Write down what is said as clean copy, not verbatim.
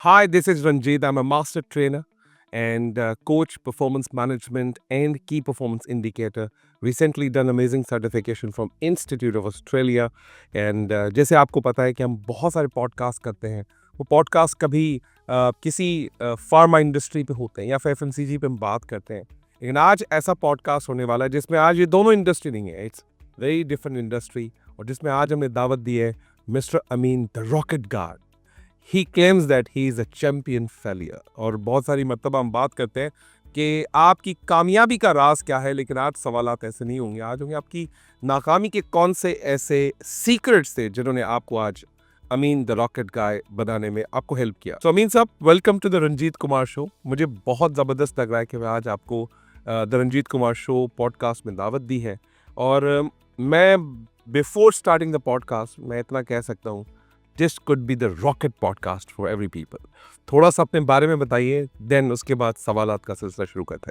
Hi, this is Ranjit. I'm a master trainer and coach, performance management, and key performance indicator. Recently done amazing certification from Institute of Australia. And जैसे आपको पता है कि हम बहुत सारे podcast करते हैं, वो पॉडकास्ट कभी किसी फार्मा इंडस्ट्री पे होते हैं या फिर एफएमसीजी पे हम बात करते हैं, लेकिन आज ऐसा पॉडकास्ट होने वाला है जिसमें आज ये दोनों इंडस्ट्री नहीं है, इट्स वेरी डिफरेंट इंडस्ट्री, और जिसमें आज हमने दावत दी है mister Amin the rocket guard. He claims that he is a champion failure. और बहुत सारी मतलब हम बात करते हैं कि आपकी कामयाबी का राज क्या है, लेकिन आज सवालात ऐसे नहीं होंगे, आज होंगे आपकी नाकामी के कौन से ऐसे सीक्रेट्स थे जिन्होंने आपको आज अमीन द रॉकेट गाय बनाने में आपको हेल्प किया। तो अमीन साहब, welcome to the Ranjeet Kumar show. मुझे बहुत ज़बरदस्त लग रहा है कि मैं आज आपको the Ranjeet Kumar show podcast में दावत दी है। और मैं बिफोर स्टार्टिंग द पॉडकास्ट मैं इतना कह सकता हूँ, this could be the rocket podcast for every people. थोड़ा सा अपने बारे में बताइए, देन उसके बाद सवालात का सिलसिला शुरू करते हैं।